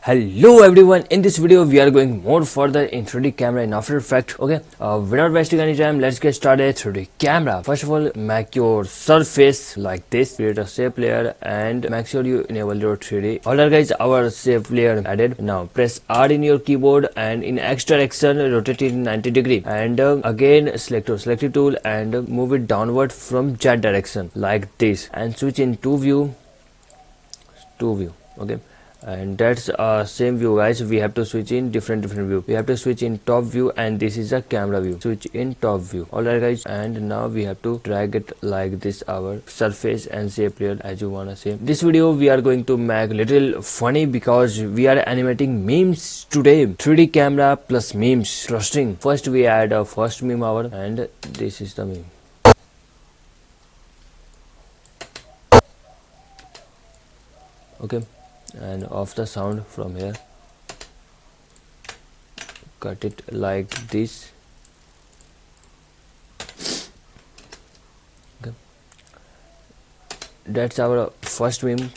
Hello everyone, in this video we are going more further in 3D camera in After Effects. Okay, without wasting any time, let's get started. 3D camera. First of all, make your surface like this, create a shape layer and make sure you enable your 3D. Alright guys, our shape layer added. Now press R in your keyboard and in X direction rotate it in 90 degree and again select your selective tool and move it downward from Z direction like this and switch in to view. Okay, and that's same view guys. We have to switch in different view. We have to switch in top view and this is a camera view. Switch in top view. Alright guys, and now we have to drag it like this, our surface and shape layer as you wanna see. This video we are going to make little funny because we are animating memes today. 3D camera plus memes. Trusting. First we add a first meme our and this is the meme. Okay, and off the sound from here, cut it like this. Okay, that's our first meme,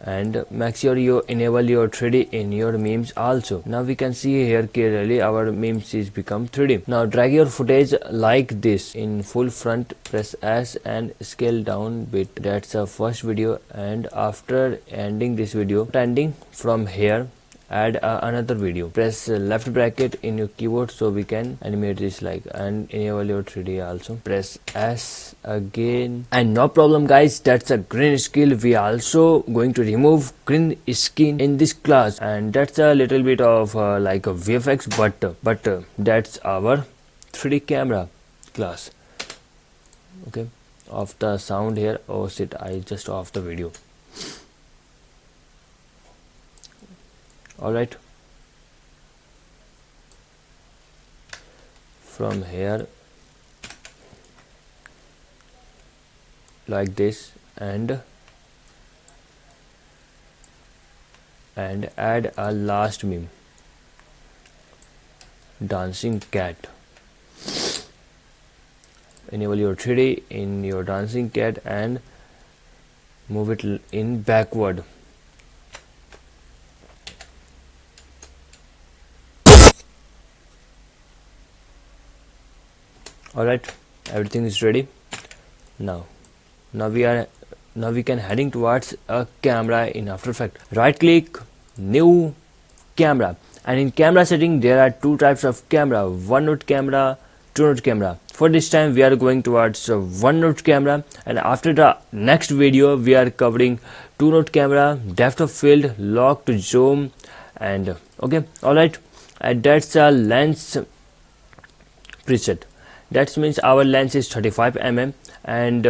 and make sure you enable your 3D in your memes also. Now we can see here clearly our memes is become 3D. Now drag your footage like this in full front, press S and scale down bit. That's the first video, and after ending this video, ending from here, add another video. Press left bracket in your keyboard so we can animate this like, and enable your 3D also. Press S again, and no problem guys, that's a green scale. We also going to remove green skin in this class, and that's a little bit of like a VFX, but that's our 3D camera class. Okay, off the sound here. Oh shit, I just off the video. Alright, from here like this and add a last meme, dancing cat. Enable your 3D in your dancing cat and move it in backward. Alright, everything is ready. Now we can heading towards a camera in After Effects. Right click, new camera, and in camera setting there are two types of camera: one node camera, two node camera. For this time we are going towards one node camera, and after the next video we are covering two node camera, depth of field, lock to zoom, and okay. Alright, and that's a lens preset. That means our lens is 35 mm, and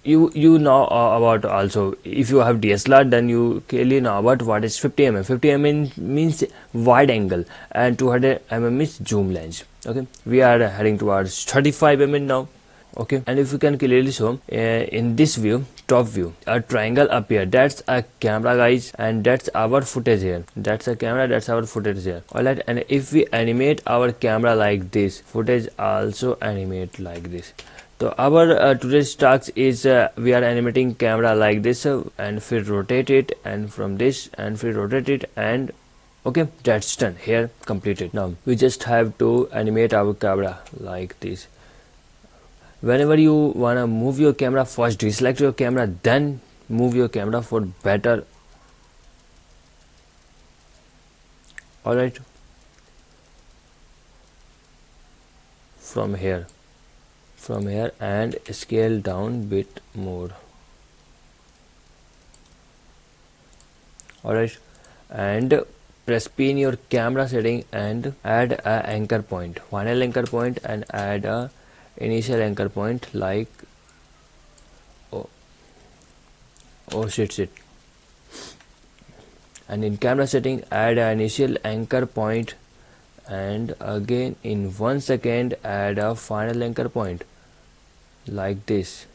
you know about also, if you have DSLR then you clearly know about what is 50 mm. 50 mm means wide angle and 200 mm is zoom lens. Okay, we are heading towards 35 mm now. Okay, and if you can clearly show in this view, top view, a triangle appear. That's a camera guys, and that's our footage here. That's a camera, that's our footage here. Alright, and if we animate our camera like this, footage also animate like this. So our today's task is we are animating camera like this, and if we rotate it, and from this, and if we rotate it, and okay, that's done here, completed. Now we just have to animate our camera like this. Whenever you wanna move your camera, first deselect your camera, then move your camera for better. Alright, from here and scale down bit more. Alright, and press P in your camera setting and add a anchor point, final anchor point, and add a initial anchor point like oh shit, and in camera setting add an initial anchor point, and again in 1 second add a final anchor point like this.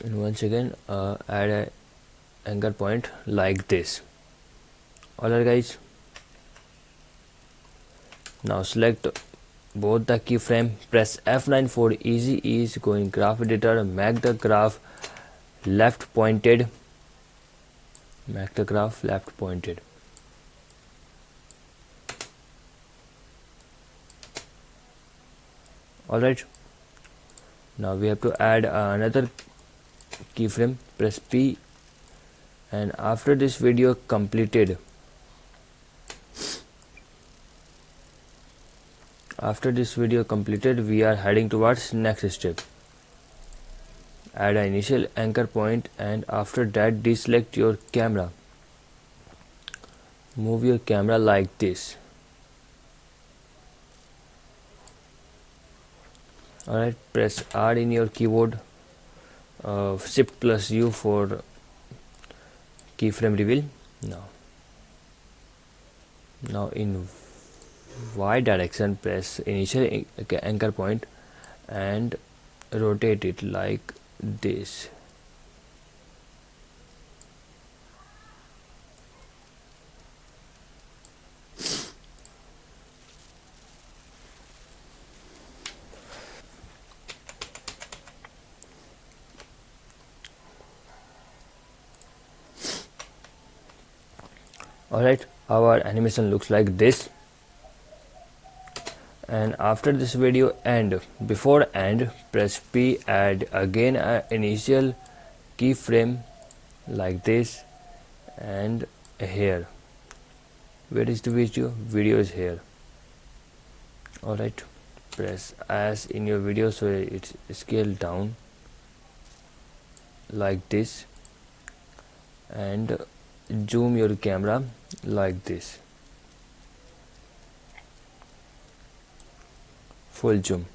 And once again add a anchor point like this. Alright guys, now select both the keyframe, press F9 for easy ease. Go in graph editor, make the graph left pointed, alright. Now we have to add another keyframe, press P, and after this video completed, we are heading towards next step. Add an initial anchor point, and after that deselect your camera. Move your camera like this. Alright, press R in your keyboard, Shift plus U for keyframe reveal. Now in Y direction, press initial anchor point and rotate it like this. Alright, our animation looks like this. And after this video end, before end, press P, add again an initial keyframe like this, and here. Where is the video? Video is here. Alright, press S in your video so it's scaled down like this, and zoom your camera like this, full zoom.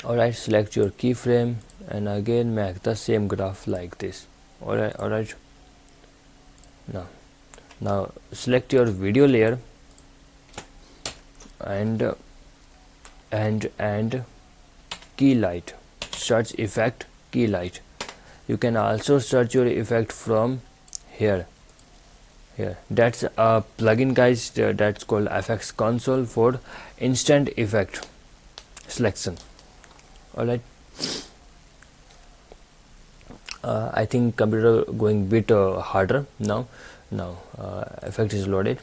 Alright, select your keyframe and again make the same graph like this. Alright. Now select your video layer and key light. Search effect key light. You can also search your effect from here. That's a plugin guys, that's called FX console for instant effect selection. Alright, I think computer going bit harder now. Effect is loaded.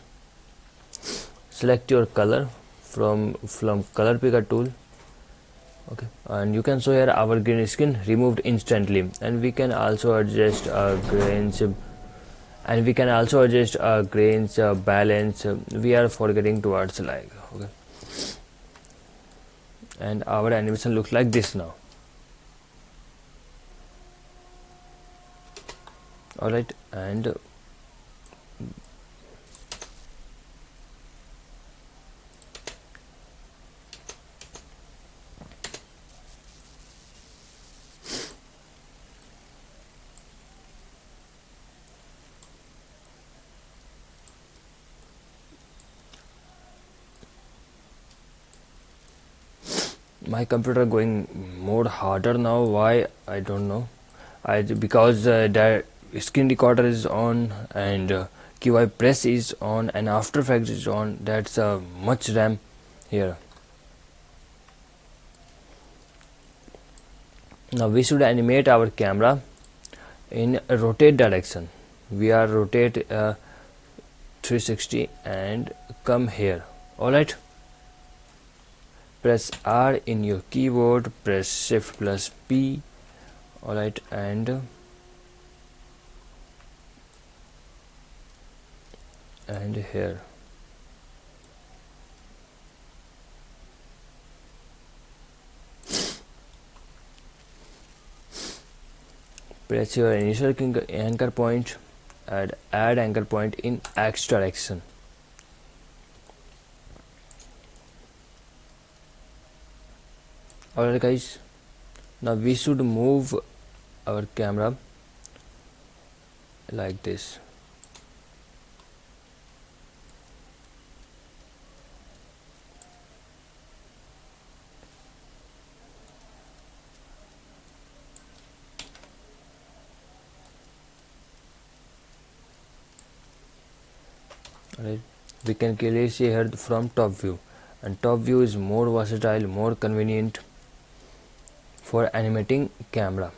Select your color from color picker tool. Okay, and you can show here our green screen removed instantly, and we can also adjust grains, balance. We are forgetting towards like, okay, and our animation looks like this now. Alright, and my computer going more harder now. Why? I don't know. Because the screen recorder is on and QI press is on and After Effects is on. That's much RAM here. Now we should animate our camera in a rotate direction. We are rotate 360 and come here. Alright, press R in your keyboard, press Shift plus P. Alright, and here. Press your initial anchor point and add anchor point in X direction. Alright guys, now we should move our camera like this. Right. We can clearly see here from top view, and top view is more versatile, more convenient for animating camera.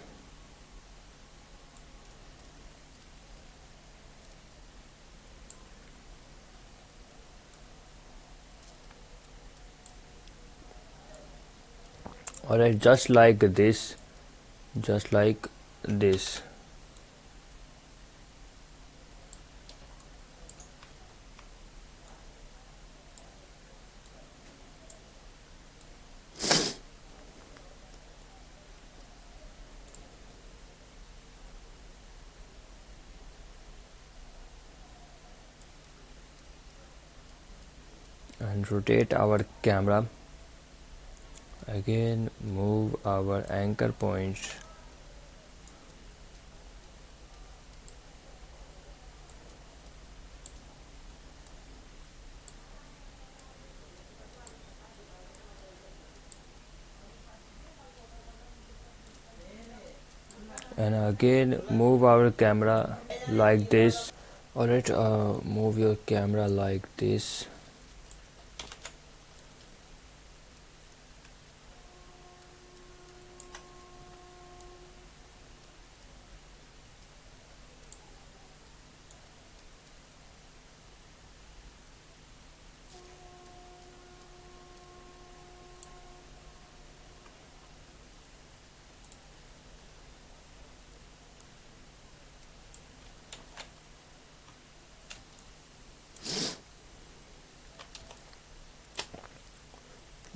Alright, just like this, just like this. And rotate our camera. Again, move our anchor points. And again, move our camera like this. Alright, move your camera like this.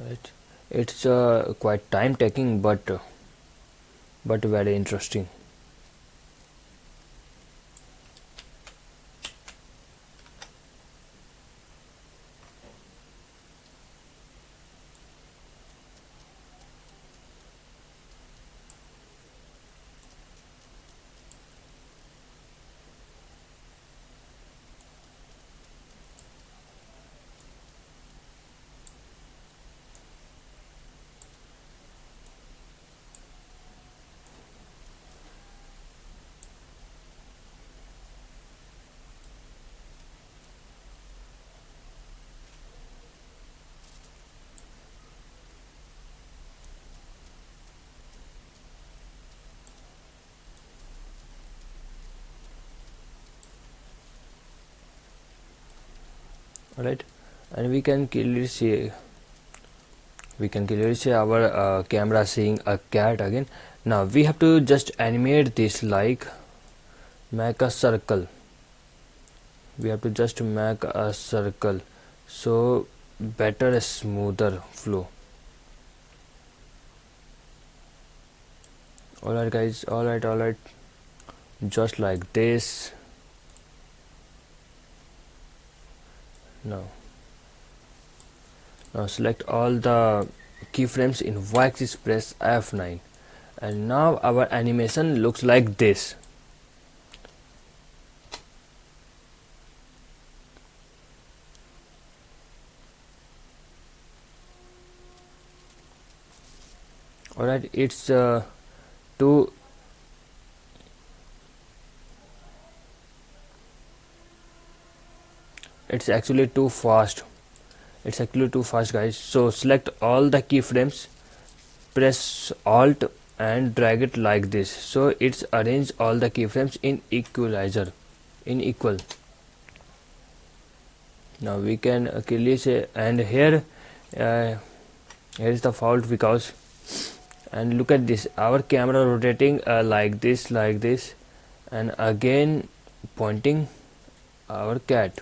Right, it's quite time taking, but very interesting. Alright, and we can clearly see our camera seeing a cat again. Now we have to just animate this, like make a circle. We have to just make a circle, so better smoother flow. Alright guys, alright, just like this. Now select all the keyframes in y-axis, press F9, and now our animation looks like this. Alright, it's too it's actually too fast. It's actually too fast, guys. So select all the keyframes, press Alt and drag it like this, so it's arrange all the keyframes in equalizer, in equal. Now we can clearly say, and here is the fault, because, and look at this, our camera rotating like this, and again pointing our cat.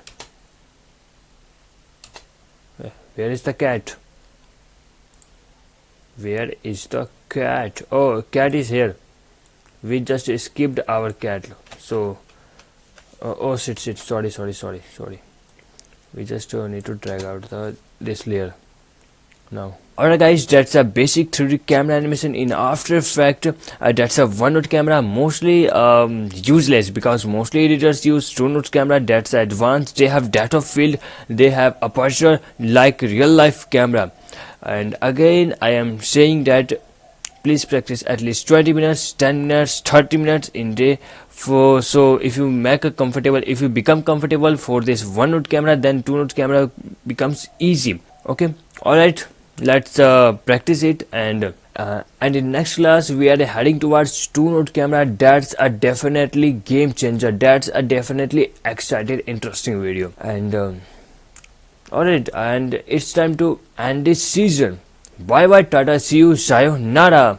Where is the cat? Where is the cat? Oh, cat is here. We just skipped our cat. So, oh shit, sorry. We just need to drag out this layer now. Alright guys, that's a basic 3D camera animation in After Effects. That's a one note camera, mostly useless, because mostly editors use two note camera. That's advanced. They have depth of field, they have aperture like real life camera. And again, I am saying that please practice at least 20 minutes, 10 minutes, 30 minutes in day So if you if you become comfortable for this one node camera, then two node camera becomes easy. Okay, all right, let's practice it. And in next class we are heading towards two node camera. That's a definitely game changer. That's a definitely excited interesting video. And alright, and it's time to end this season. Bye bye, Tata, see you, sayonara.